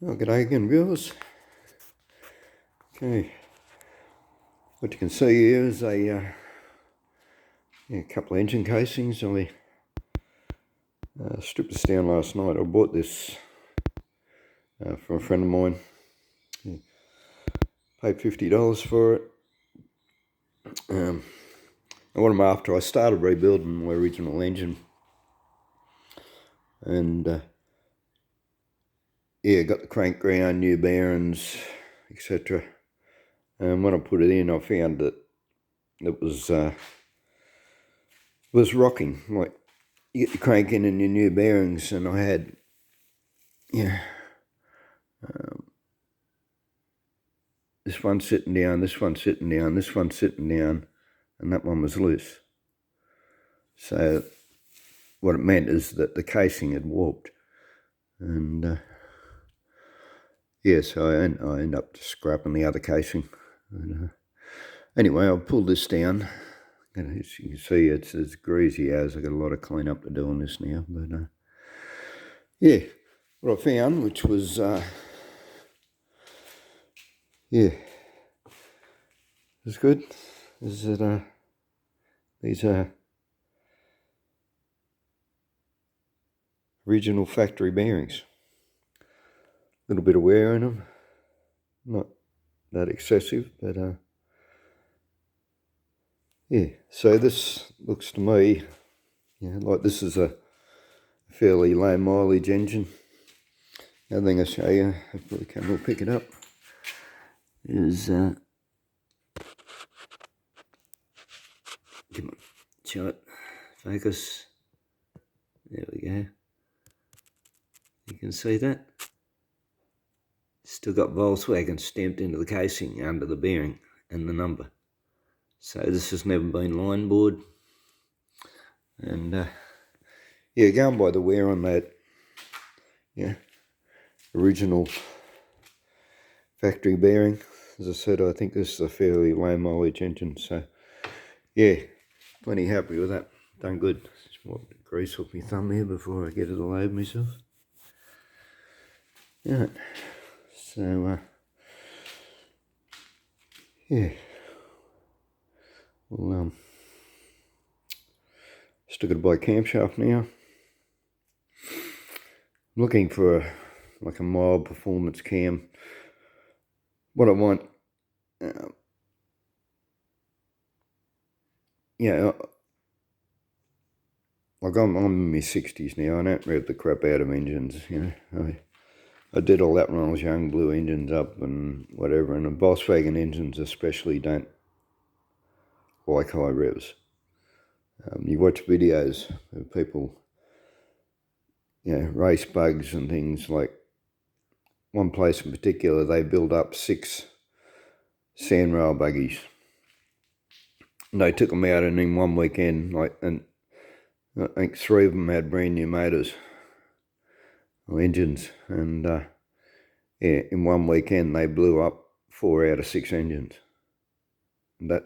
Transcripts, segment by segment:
Oh, g'day again, viewers. Okay, what you can see here is a couple of engine casings. I stripped this down last night. I bought this from a friend of mine. Paid $50 for it. I got them after I started rebuilding my original engine, and got the crank ground, new bearings, etc. And when I put it in, I found that it was rocking. Like, you get the crank in and your new bearings, and I had this one sitting down, this one sitting down, this one sitting down, and that one was loose. So what it meant is that the casing had warped, and so I end up scrapping the other casing. And, anyway, I'll pull this down, and as you can see, it's as greasy as. I've got a lot of clean up to do on this now, but what I found, which was it's good, is that these are original factory bearings. A little bit of wear in them, not that excessive, but so this looks to me like this is a fairly low mileage engine. The other thing I'll show you, hopefully the camera will pick it up, is come on, show it, focus, there we go. You can see that. Still got Volkswagen stamped into the casing under the bearing and the number. So this has never been line bored. And going by the wear on that original factory bearing, as I said, I think this is a fairly low mileage engine. So plenty happy with that. Done good. Just want to grease off my thumb here before I get it all over myself. Yeah. So well, still got to buy a camshaft now. I'm looking for like a mild performance cam. What I want, like I'm in my 60s now. I don't rev the crap out of engines. I did all that when I was young, blew engines up and whatever, and the Volkswagen engines especially don't like high revs. You watch videos of people, race bugs and things. Like one place in particular, they built up 6 sandrail buggies. And they took them out, and in one weekend, and I think 3 of them had brand new motors or engines, and in one weekend they blew up 4 out of 6 engines. And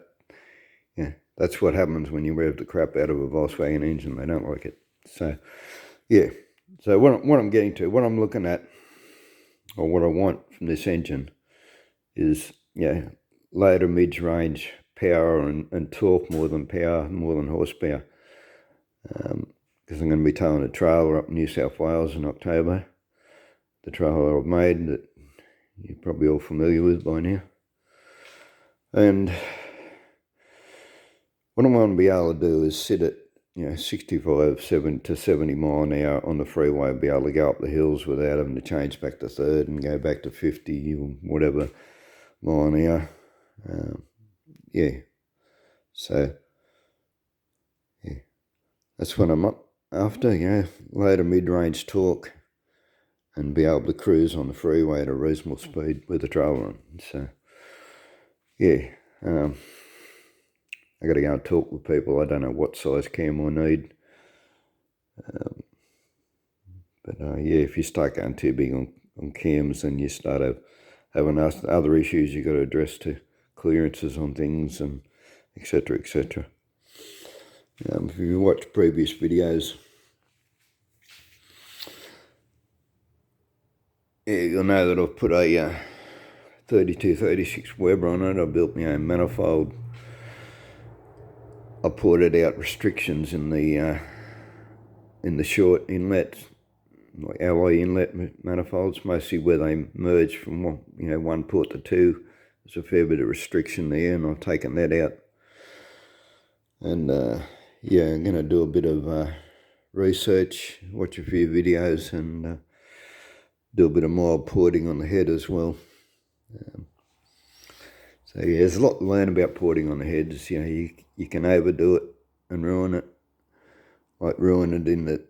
that's what happens when you rev the crap out of a Volkswagen engine. They don't like it. So so what I'm getting to, what I'm looking at, or what I want from this engine is low to mid-range power and torque, more than horsepower. Because I'm going to be towing a trailer up in New South Wales in October. The trailer I've made that you're probably all familiar with by now. And what I want to be able to do is sit at 65 to 70 mile an hour on the freeway, be able to go up the hills without having to change back to third and go back to 50 or whatever mile an hour. So that's what I'm up after, low to mid-range torque, and be able to cruise on the freeway at a reasonable speed with the trailer on. So I got to go and talk with people. I don't know what size cam I need, but if you start going too big on cams, then you start having other issues you got to address, to clearances on things and etc. If you watch previous videos, yeah, you'll know that I've put a 3236 Weber on it. I built my own manifold. I ported out restrictions in the short inlets, like alloy inlet manifolds, mostly where they merge from one port to two. There's a fair bit of restriction there, and I've taken that out. And yeah, I'm going to do a bit of research, watch a few videos, and do a bit of mild porting on the head as well. So yeah, there's a lot to learn about porting on the heads. You can overdo it and ruin it. Like ruin it in that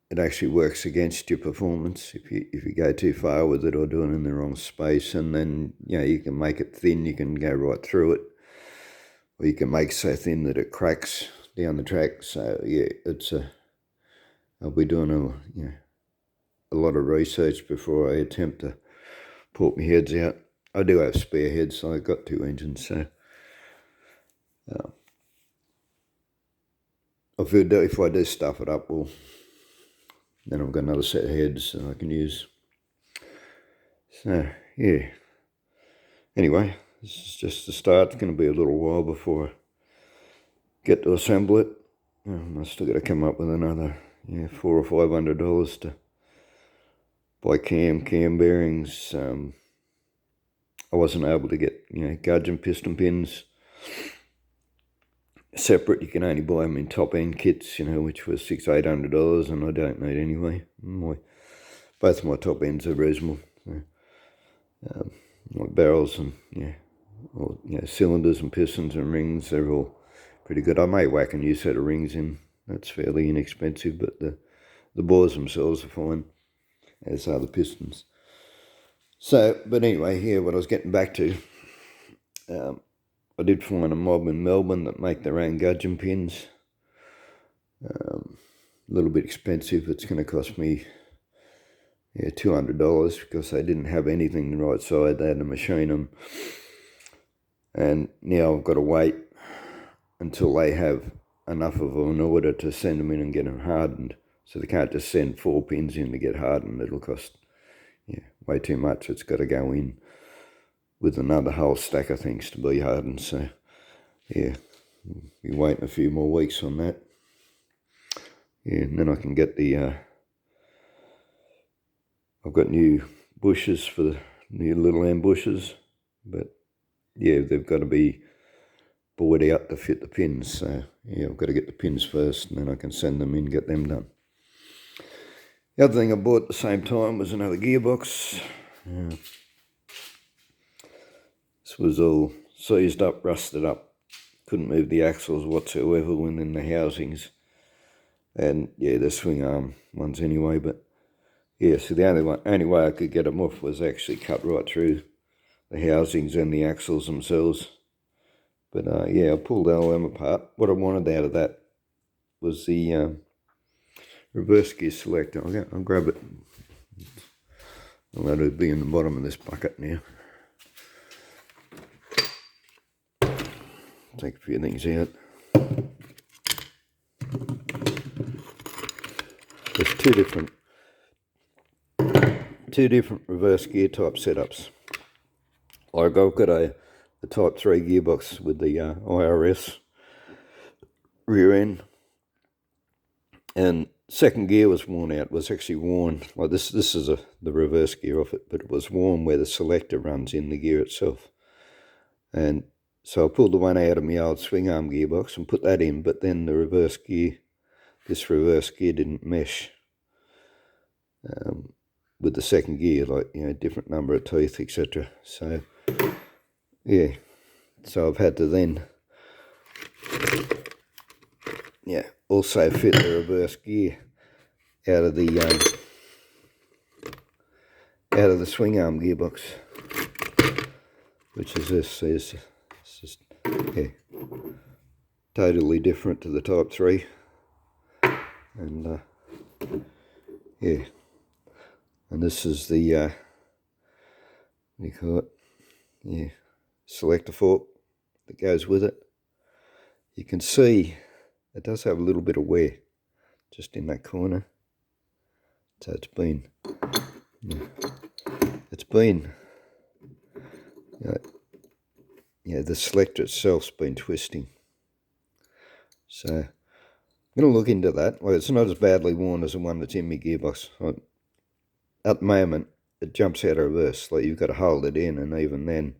it actually works against your performance if you go too far with it or do it in the wrong space. And then you can make it thin, you can go right through it, or you can make so thin that it cracks down the track. So yeah, I'll be doing a lot of research before I attempt to port my heads out. I do have spare heads, so I've got 2 engines. So I feel that if I do stuff it up, well, then I've got another set of heads that I can use. So yeah. Anyway, this is just the start. It's going to be a little while before I get to assemble it. I've still got to come up with another $400 or $500 to buy cam bearings. I wasn't able to get gudgeon piston pins separate. You can only buy them in top end kits, which was $600-800, and I don't need anyway. Both of my top ends are reasonable. So, like barrels and cylinders and pistons and rings, they're all pretty good. I may whack a new set of rings in. That's fairly inexpensive, but the bores themselves are fine, as are the pistons. So, but anyway, here, what I was getting back to, I did find a mob in Melbourne that make their own gudgeon pins. A little bit expensive. It's going to cost me $200 because they didn't have anything the right side. They had to machine them. And now I've got to wait until they have enough of an order to send them in and get them hardened. So they can't just send 4 pins in to get hardened. It'll cost way too much. It's got to go in with another whole stack of things to be hardened. So yeah, we'll be waiting a few more weeks on that. Yeah, and then I can get the I've got new bushes for the new little ambushes, but yeah, they've got to be bored out to fit the pins. So yeah, I've got to get the pins first, and then I can send them in, get them done. The other thing I bought at the same time was another gearbox. This was all seized up, rusted up. Couldn't move the axles whatsoever within the housings. And yeah, the swing arm ones anyway. But yeah, so the only way I could get them off was actually cut right through the housings and the axles themselves. But yeah, I pulled all them apart. What I wanted out of that was the reverse gear selector. I'll grab it. I'll let it be in the bottom of this bucket now. Take a few things out. There's two different reverse gear type setups. Like I've got the Type 3 gearbox with the IRS rear end, and second gear was worn out. It was actually worn, like this is the reverse gear off it, but it was worn where the selector runs in the gear itself. And so I pulled the one out of my old swing arm gearbox and put that in, but then this reverse gear didn't mesh with the second gear, like, different number of teeth, etc. So, yeah, so I've had to then, also fit the reverse gear out of the swing arm gearbox, which is this. It's just, totally different to the Type 3. And, and this is the, what do you call it? Selector fork that goes with it. You can see it does have a little bit of wear just in that corner. So it's been it's been, the selector itself's been twisting. So I'm going to look into that. Well, it's not as badly worn as the one that's in my gearbox. At the moment, it jumps out of reverse. Like, you've got to hold it in, and even then,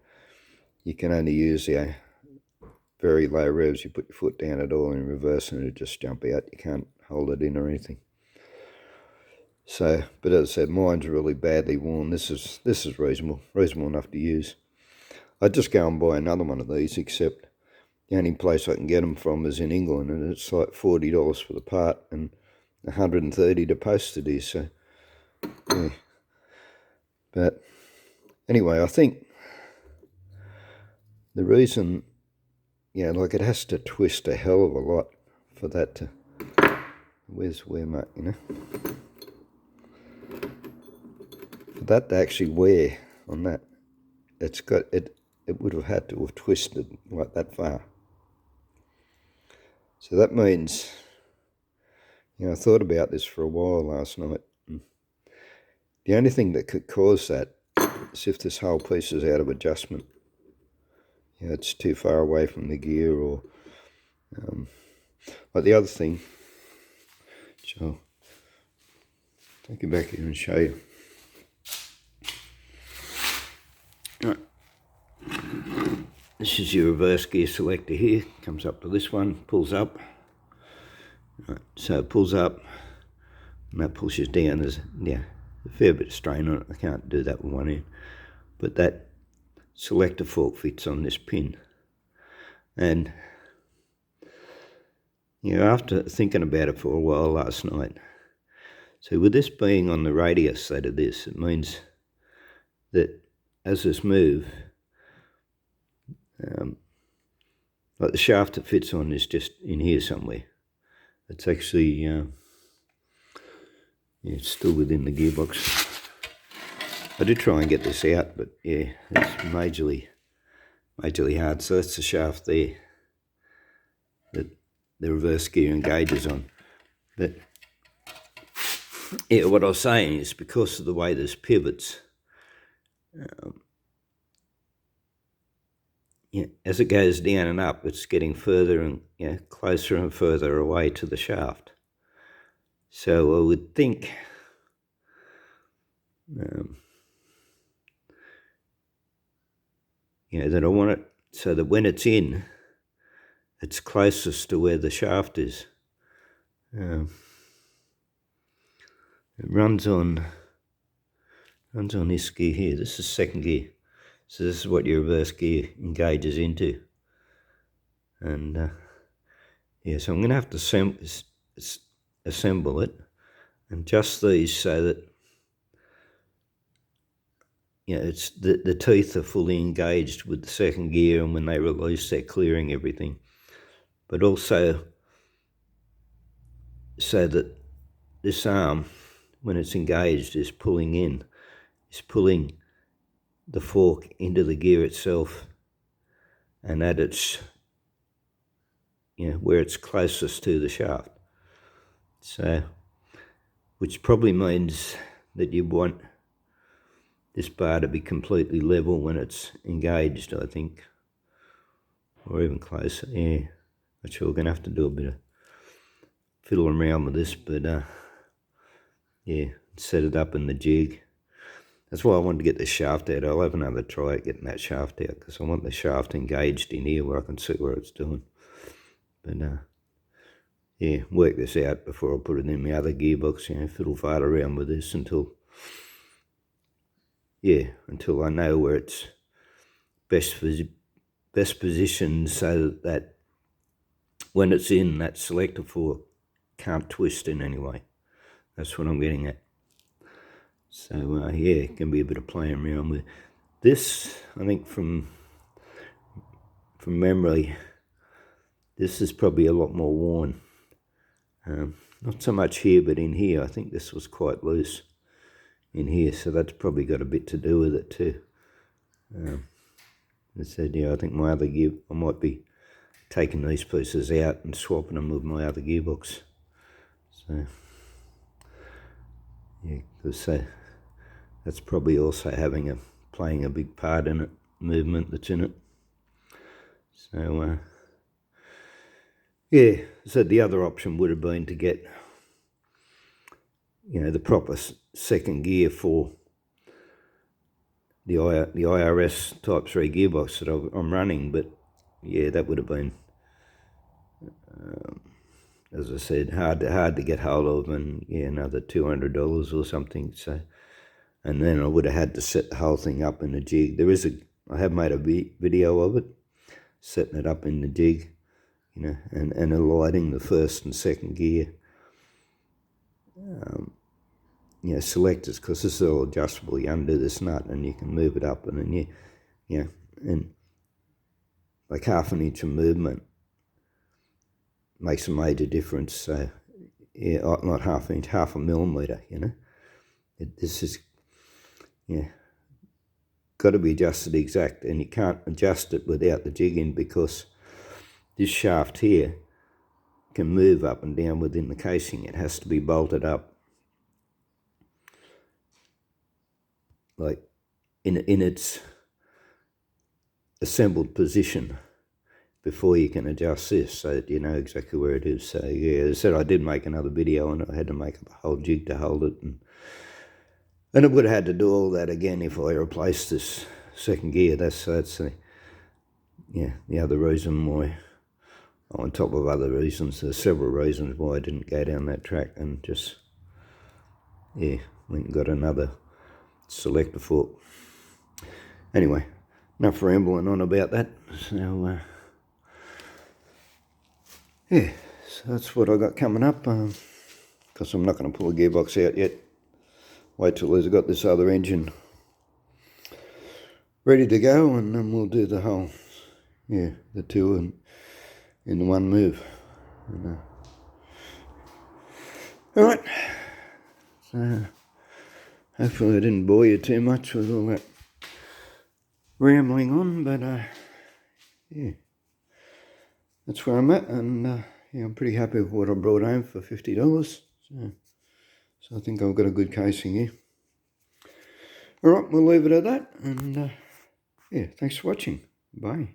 you can only use the very low revs. You put your foot down at all in reverse, and it'll just jump out. You can't hold it in or anything. So, but as I said, mine's really badly worn. This is reasonable enough to use. I'd just go and buy another one of these, except the only place I can get them from is in England, and it's like $40 for the part and $130 to post it is. So, yeah. But anyway, I think the reason, like, it has to twist a hell of a lot for that to. Where's the wear mark? For that to actually wear on that, it's got it. It would have had to have twisted like that far. So that means, I thought about this for a while last night. The only thing that could cause that is if this whole piece is out of adjustment. It's too far away from the gear, or like the other thing. So I'll take it back here and show you. Right. This is your reverse gear selector here. Comes up to this one, pulls up. Right, so it pulls up, and that pushes down. There's a fair bit of strain on it. I can't do that with one hand. But that selector fork fits on this pin. And after thinking about it for a while last night, so with this being on the radius side of this, it means that as this move, like the shaft it fits on is just in here somewhere. It's actually, it's still within the gearbox. I did try and get this out, but it's majorly hard. So that's the shaft there that the reverse gear engages on. But what I was saying is, because of the way this pivots, as it goes down and up, it's getting further and closer and further away to the shaft. So I would think that I want it so that when it's in, it's closest to where the shaft is. It runs on this gear here. This is second gear. So this is what your reverse gear engages into. And so I'm going to have to assemble it and adjust these so that it's the teeth are fully engaged with the second gear, and when they release, they're clearing everything. But also so that this arm, when it's engaged, is pulling the fork into the gear itself, and that it's where it's closest to the shaft. So, which probably means that you want this bar to be completely level when it's engaged, I think, or even closer. Not sure. We're going to have to do a bit of fiddling around with this, but set it up in the jig. That's why I wanted to get the shaft out. I'll have another try at getting that shaft out, because I want the shaft engaged in here where I can see what it's doing. But work this out before I put it in my other gearbox. Fiddle fart around with this until I know where it's best positioned, so that when it's in, that selector fork can't twist in any way. That's what I'm getting at. So it can be a bit of playing around with this. I think from memory, this is probably a lot more worn. Not so much here, but in here, I think this was quite loose in here, so that's probably got a bit to do with it too. I said, I think my other gear, I might be taking these pieces out and swapping them with my other gearbox. So, because that's probably also playing a big part in it, movement that's in it. So yeah, so the other option would have been to get, you know, the proper second gear for the IRS Type 3 gearbox that I'm running, but yeah, that would have been, as I said, hard to get hold of, and yeah, another $200 or something. So, and then I would have had to set the whole thing up in the jig. I have made a video of it, setting it up in the jig, you know, and aligning the first and second gear, you know, selectors, because this is all adjustable. You undo this nut and you can move it up, and then you know, and like half an inch of movement makes a major difference. So yeah, not half an inch, half a millimetre, you know. This is, yeah, got to be adjusted exact, and you can't adjust it without the jig in, because this shaft here can move up and down within the casing. It has to be bolted up like in its assembled position before you can adjust this, so that you know exactly where it is. So yeah, as I said, I did make another video and I had to make up a whole jig to hold it, and I would have had to do all that again if I replaced this second gear. That's the, yeah, the other reason why, on top of other reasons, there's several reasons why I didn't go down that track and just, yeah, went and got another selector fork. Anyway, enough rambling on about that. So yeah, so that's what I got coming up, because I'm not going to pull the gearbox out yet. Wait till I've got this other engine ready to go, and then we'll do the whole, yeah, the two in the one move. And, all right, so hopefully I didn't bore you too much with all that rambling on, but yeah, that's where I'm at, and yeah, I'm pretty happy with what I brought home for $50. So I think I've got a good casing here. All right, we'll leave it at that, and yeah, thanks for watching. Bye.